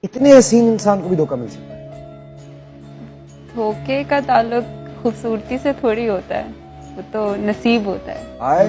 इतने हसीन इंसान को भी धोखा मिल सकता है। धोखे का ताल्लुक खूबसूरती से थोड़ी होता है, वो तो नसीब होता है। आए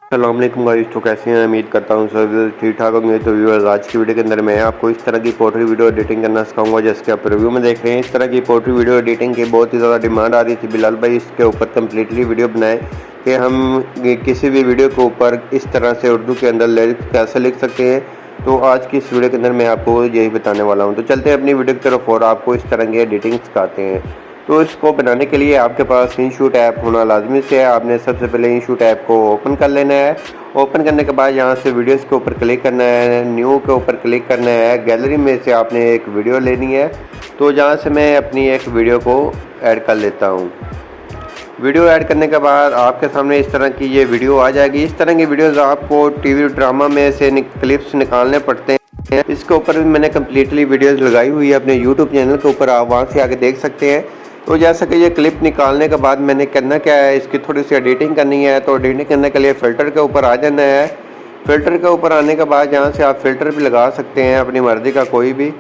अस्सलाम वालेकुम गाइस, तो कैसे हैं? उम्मीद करता हूँ सब ठीक ठाक होंगे। तो व्यूअर्स, आज की वीडियो के अंदर मैं आपको इस तरह की पोर्ट्री वीडियो एडिटिंग करना सिखाऊंगा जैसे कि आप रिव्यू में देख रहे हैं। इस तरह की पोर्ट्री वीडियो एडिटिंग की बहुत ही ज़्यादा डिमांड आ रही थी। बिलाल भाई इसके ऊपर कम्प्लीटली वीडियो बनाए कि हम किसी भी वीडियो के ऊपर इस तरह से उर्दू के अंदर लिरिक्स कैसे लिख सकते हैं। तो आज की इस वीडियो के अंदर मैं आपको यही बताने वाला हूँ। तो चलते हैं अपनी वीडियो की तरफ और आपको इस तरह की एडिटिंग सिखाते हैं। तो इसको बनाने के लिए आपके पास InShoot ऐप होना लाजमी से है। आपने सबसे पहले InShoot ऐप को ओपन कर लेना है। ओपन करने के बाद यहाँ से वीडियोस के ऊपर क्लिक करना है, न्यू के ऊपर क्लिक करना है। गैलरी में से आपने एक वीडियो लेनी है। तो जहाँ से मैं अपनी एक वीडियो को ऐड कर लेता हूँ। वीडियो ऐड करने के बाद आपके सामने इस तरह की ये वीडियो आ जाएगी। इस तरह की वीडियोस आपको टीवी ड्रामा में से क्लिप्स निकालने पड़ते हैं। इसके ऊपर भी मैंने कम्प्लीटली वीडियोस लगाई हुई है अपने यूट्यूब चैनल के ऊपर, आप वहाँ से आके देख सकते हैं। तो जैसा कि ये क्लिप निकालने के बाद मैंने करना क्या है, इसकी थोड़ी सी एडिटिंग करनी है। तो एडिटिंग करने के लिए फ़िल्टर के ऊपर आ जाना है। फ़िल्टर के ऊपर आने के बाद यहाँ से आप फ़िल्टर भी लगा सकते हैं अपनी मर्ज़ी का, कोई भी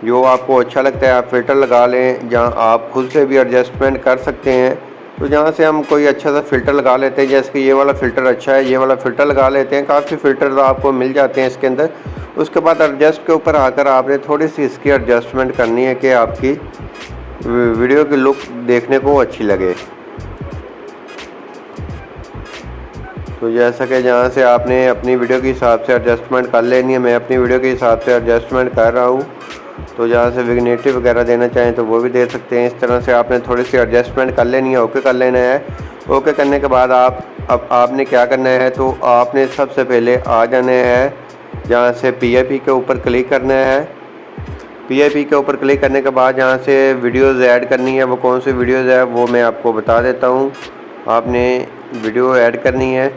जो आपको अच्छा लगता है आप फ़िल्टर लगा लें। जहाँ आप खुद से भी एडजस्टमेंट कर सकते हैं। तो जहाँ से हम कोई अच्छा सा फ़िल्टर लगा लेते हैं, जैसे कि ये वाला फ़िल्टर अच्छा है, ये वाला फ़िल्टर लगा लेते हैं। काफ़ी फ़िल्टर आपको मिल जाते हैं इसके अंदर। उसके बाद एडजस्ट के ऊपर आकर आपने थोड़ी सी इसकी एडजस्टमेंट करनी है कि आपकी वीडियो की लुक देखने को अच्छी लगे। तो जैसा कि जहाँ से आपने अपनी वीडियो के हिसाब से एडजस्टमेंट कर लेनी है। मैं अपनी वीडियो के हिसाब से एडजस्टमेंट कर रहा हूँ। तो जहाँ से विग्नेटिव वगैरह देना चाहें तो वो भी दे सकते हैं। इस तरह से आपने थोड़ी सी एडजस्टमेंट कर लेनी है, ओके कर लेना है। ओके करने के बाद अब आपने क्या करना है, तो आपने सबसे पहले आ जाना है जहाँ से PIP के ऊपर क्लिक करना है। PIP के ऊपर क्लिक करने के बाद जहाँ से वीडियोज़ ऐड करनी है, वो कौन सी वीडियोज़ है वो मैं आपको बता देता हूँ। आपने वीडियो ऐड करनी है।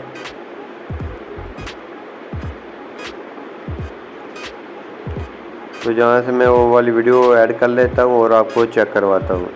तो जहाँ से मैं वो वाली वीडियो ऐड कर लेता हूँ और आपको चेक करवाता हूँ।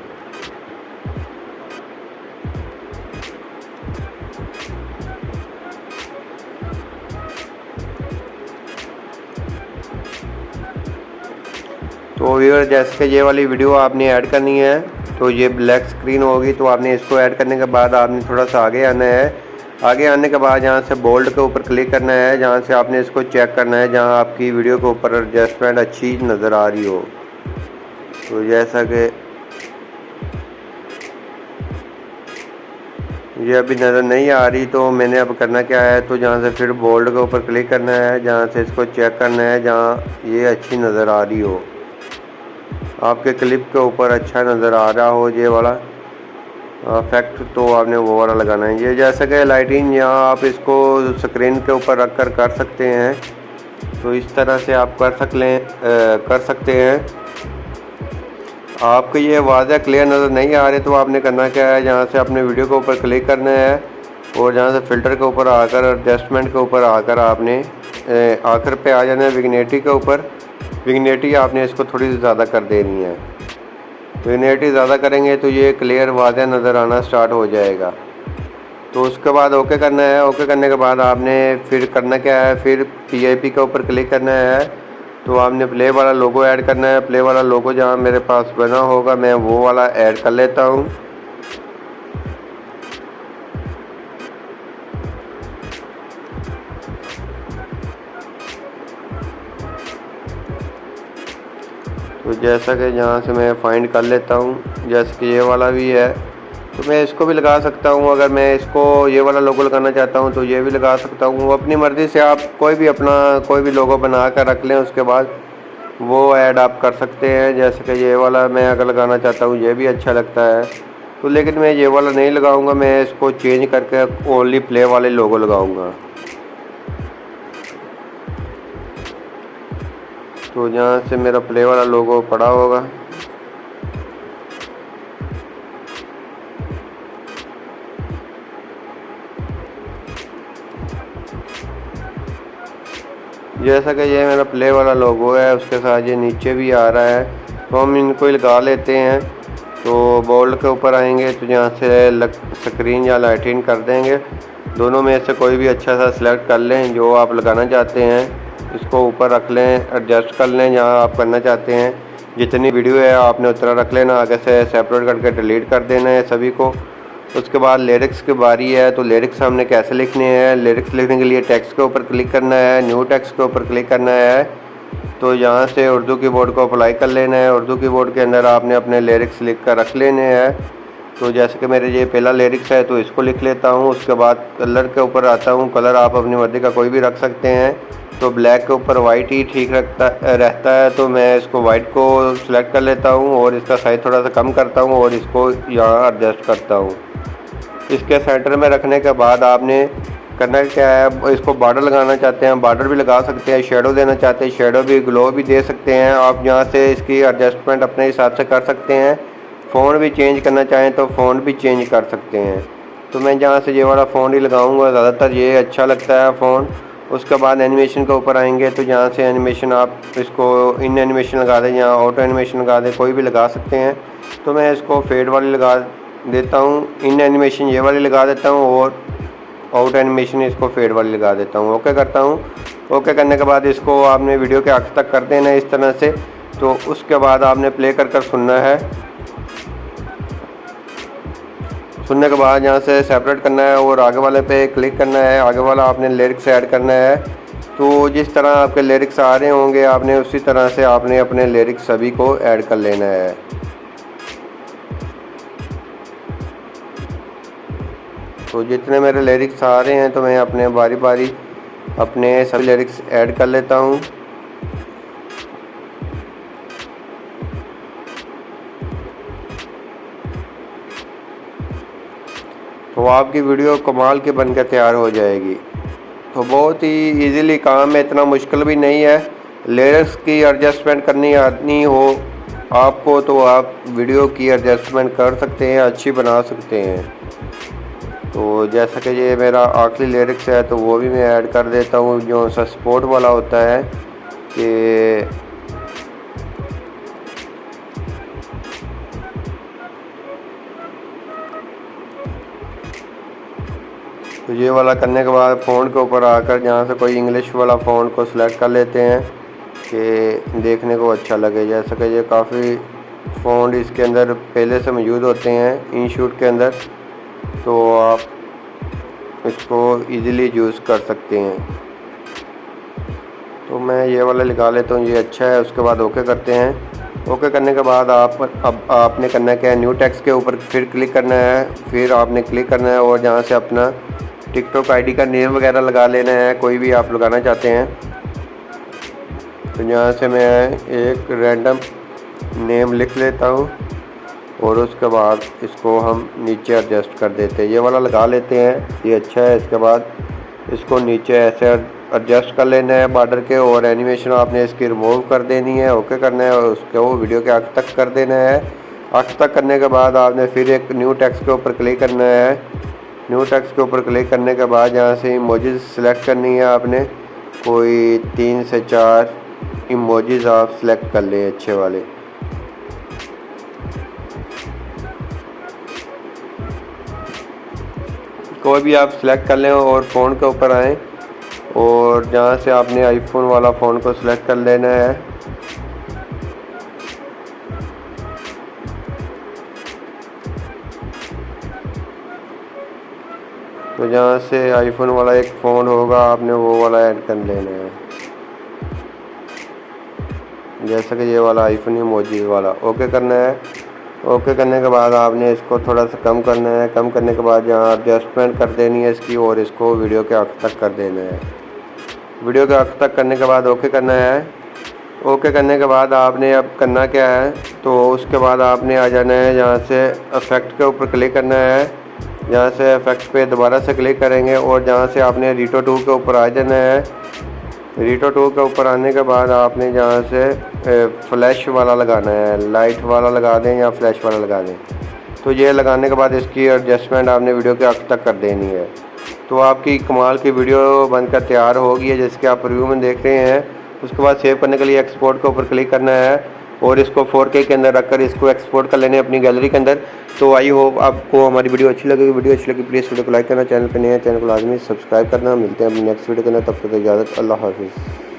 तो व्यूअर, जैसे कि ये वाली वीडियो आपने ऐड करनी है, तो ये ब्लैक स्क्रीन होगी। तो आपने इसको ऐड करने के बाद आपने थोड़ा सा आगे आना है। आगे आने के बाद यहाँ से बोल्ड के ऊपर क्लिक करना है। जहाँ से आपने इसको चेक करना है जहाँ आपकी वीडियो के ऊपर एडजस्टमेंट अच्छी नज़र आ रही हो। तो जैसा कि ये अभी नज़र नहीं आ रही, तो मैंने अब करना क्या है, तो जहाँ से फिर बोल्ड के ऊपर क्लिक करना है। जहाँ से इसको चेक करना है जहाँ ये अच्छी नज़र आ रही हो, आपके क्लिप के ऊपर अच्छा नज़र आ रहा हो ये वाला इफेक्ट, तो आपने वो वाला लगाना है। ये जैसा कि लाइटिंग यहाँ आप इसको स्क्रीन के ऊपर रख कर सकते हैं। तो इस तरह से आप कर सकते हैं। आपको ये वाज़ह क्लियर नज़र नहीं आ रहे, तो आपने करना क्या है, जहाँ से अपने वीडियो के ऊपर क्लिक करना है और जहाँ से फ़िल्टर के ऊपर आकर एडजस्टमेंट के ऊपर आकर आपने आखिर पे आ जाना है विग्नेटी के ऊपर। विग्नेटी आपने इसको थोड़ी सी ज़्यादा कर देनी है। विग्नेटी ज़्यादा करेंगे तो ये क्लियर वाज़ह नज़र आना स्टार्ट हो जाएगा। तो उसके बाद ओके करना है। ओके करने के बाद आपने फिर करना क्या है, फिर PIP के ऊपर क्लिक करना है। तो आपने प्ले वाला लोगो ऐड करना है। प्ले वाला लोगो जहाँ मेरे पास बना होगा मैं वो वाला ऐड कर लेता हूँ। तो जैसा कि यहाँ से मैं फाइंड कर लेता हूँ, जैसे कि ये वाला भी है, तो मैं इसको भी लगा सकता हूँ। अगर मैं इसको ये वाला लोगो लगाना चाहता हूँ तो ये भी लगा सकता हूँ। अपनी मर्ज़ी से आप कोई भी लोगो बना कर रख लें, उसके बाद वो ऐड आप कर सकते हैं। जैसे कि ये वाला मैं अगर लगाना चाहता हूँ, ये भी अच्छा लगता है, तो लेकिन मैं ये वाला नहीं लगाऊँगा। मैं इसको चेंज करके ओनली प्ले वाले लोगो लगाऊँगा। तो यहाँ से मेरा प्ले वाला लोगो पड़ा होगा। जैसा कि ये मेरा प्ले वाला लोगो है, उसके साथ ये नीचे भी आ रहा है, तो हम इनको लगा लेते हैं। तो बोल्ड के ऊपर आएंगे तो यहाँ से स्क्रीन या लाइटिंग कर देंगे। दोनों में से कोई भी अच्छा सा सिलेक्ट कर लें जो आप लगाना चाहते हैं। इसको ऊपर रख लें, एडजस्ट कर लें जहाँ आप करना चाहते हैं। जितनी वीडियो है आपने उतना रख लेना, आगे से सेपरेट करके डिलीट कर देना है सभी को। उसके बाद लिरिक्स की बारी है, तो लिरिक्स हमने कैसे लिखने हैं। लिरिक्स लिखने के लिए टेक्स्ट के ऊपर क्लिक करना है, न्यू टेक्स्ट के ऊपर क्लिक करना है। तो यहाँ से उर्दू कीबोर्ड को अप्लाई कर लेना है। उर्दू कीबोर्ड के अंदर आपने अपने लिरिक्स लिख कर रख लेने हैं। तो जैसे कि मेरे ये पहला लिरिक्स है तो इसको लिख लेता हूँ। उसके बाद कलर के ऊपर आता हूँ। कलर आप अपनी मर्ज़ी का कोई भी रख सकते हैं, तो ब्लैक के ऊपर वाइट ही ठीक रहता है। तो मैं इसको वाइट को सिलेक्ट कर लेता हूँ और इसका साइज थोड़ा सा कम करता हूँ और इसको यहाँ एडजस्ट करता हूँ। इसके सेंटर में रखने के बाद आपने करना क्या है, इसको बॉर्डर लगाना चाहते हैं बॉर्डर भी लगा सकते हैं, शेडो देना चाहते हैं शेडो भी, ग्लो भी दे सकते हैं। आप यहाँ से इसकी एडजस्टमेंट अपने हिसाब से कर सकते हैं। फ़ॉन्ट भी चेंज करना चाहें तो फ़ॉन्ट भी चेंज कर सकते हैं। तो मैं यहाँ से ये वाला फ़ॉन्ट ही लगाऊंगा, ज़्यादातर ये अच्छा लगता है फ़ॉन्ट। उसके बाद एनिमेशन के ऊपर आएंगे, तो यहाँ से एनिमेशन आप इसको इन एनिमेशन लगा दें या ऑटो एनिमेशन लगा दें, कोई भी लगा सकते हैं। तो मैं इसको फेड वाली लगा देता हूँ, इन एनिमेशन ये वाली लगा देता हूँ और आउट एनिमेशन इसको फेड वाली लगा देता हूँ। ओके करता हूँ। ओके करने के बाद इसको आपने वीडियो के आखिर तक कर देना है इस तरह से। तो उसके बाद आपने प्ले कर सुनना है। सुनने के बाद यहाँ से सेपरेट करना है और आगे वाले पे क्लिक करना है। आगे वाला आपने लिरिक्स ऐड करना है। तो जिस तरह आपके लिरिक्स आ रहे होंगे आपने उसी तरह से आपने अपने लिरिक्स सभी को ऐड कर लेना है। तो जितने मेरे लिरिक्स आ रहे हैं तो मैं अपने बारी बारी अपने सभी लिरिक्स ऐड कर लेता हूँ। तो आपकी वीडियो कमाल के बनकर तैयार हो जाएगी। तो बहुत ही इजीली काम है, इतना मुश्किल भी नहीं है। लिरिक्स की एडजस्टमेंट करनी आनी हो आपको तो आप वीडियो की एडजस्टमेंट कर सकते हैं, अच्छी बना सकते हैं। तो जैसा कि ये मेरा आखिरी लिरिक्स है तो वो भी मैं ऐड कर देता हूँ, जो सा सपोर्ट वाला होता है कि तो ये वाला करने के बाद फ़ॉन्ट के ऊपर आकर जहाँ से कोई इंग्लिश वाला फ़ॉन्ट को सिलेक्ट कर लेते हैं कि देखने को अच्छा लगे। जैसा कि ये काफ़ी फ़ॉन्ट इसके अंदर पहले से मौजूद होते हैं इंशूट के अंदर, तो आप इसको इजीली यूज़ कर सकते हैं। तो मैं ये वाला लगा लेता हूँ, ये अच्छा है। उसके बाद ओके करते हैं। ओके करने के बाद अब आपने करना क्या है, न्यू टेक्स्ट के ऊपर फिर क्लिक करना है। फिर आपने क्लिक करना है और जहाँ से अपना टिकटॉक आईडी का नेम वगैरह लगा लेना है, कोई भी आप लगाना चाहते हैं। तो यहाँ से मैं एक रैंडम नेम लिख लेता हूँ और उसके बाद इसको हम नीचे एडजस्ट कर देते हैं। ये वाला लगा लेते हैं, ये अच्छा है। इसके बाद इसको नीचे ऐसे एडजस्ट कर लेना है बॉर्डर के, और एनिमेशन आपने इसकी रिमूव कर देनी है। ओके करना है और उसको वीडियो के आखिर तक कर देना है। आखिर तक करने के बाद आपने फिर एक न्यू टेक्स्ट के ऊपर क्लिक करना है। न्यू टेक्स्ट के ऊपर क्लिक करने के बाद यहाँ से इमोजीज सेलेक्ट करनी है आपने, कोई 3 से 4 इमोजीज आप सेलेक्ट कर लें अच्छे वाले। कोई भी आप सिलेक्ट कर लें और फ़ोन के ऊपर आएँ और जहाँ से आपने आईफोन वाला फ़ोन को सिलेक्ट कर लेना है। तो जहाँ से आईफोन वाला एक फ़ोन होगा आपने वो वाला ऐड कर लेना है, जैसा कि ये वाला आईफोन इमोजी वाला। ओके करना है। ओके करने के बाद आपने इसको थोड़ा सा कम करना है। कम करने के बाद यहाँ एडजस्टमेंट कर देनी है इसकी और इसको वीडियो के आखिर तक कर देना है। वीडियो के आखिर तक करने के बाद ओके करना है। ओके करने के बाद आपने अब करना क्या है, तो उसके बाद आपने आ जाना है यहाँ से इफेक्ट के ऊपर क्लिक करना है। यहाँ से इफेक्ट पे दोबारा से क्लिक करेंगे और जहाँ से आपने रीटो 2 के ऊपर आ जाना है। रीटो 2 के ऊपर आने के बाद आपने जहाँ से फ्लैश वाला लगाना है, लाइट वाला लगा दें या फ्लैश वाला लगा दें। तो ये लगाने के बाद इसकी एडजस्टमेंट आपने वीडियो के आखिर तक कर देनी है। तो आपकी कमाल की वीडियो बनकर तैयार हो गई है, जिसके आप रिव्यू में देख रहे हैं। उसके बाद सेव करने के लिए एक्सपोर्ट के ऊपर क्लिक करना है और इसको 4K के अंदर रखकर इसको एक्सपोर्ट कर लेने अपनी गैलरी के अंदर। तो आई होप आपको हमारी वीडियो अच्छी लगेगी। वीडियो अच्छी लगी प्लीज़ वीडियो को लाइक करना, चैनल पर नए हैं चैनल को लाजमी सब्सक्राइब करना। मिलते हैं अपनी नेक्स्ट वीडियो के अंदर, तब तक इजाज़त, अल्लाह हाफिज़।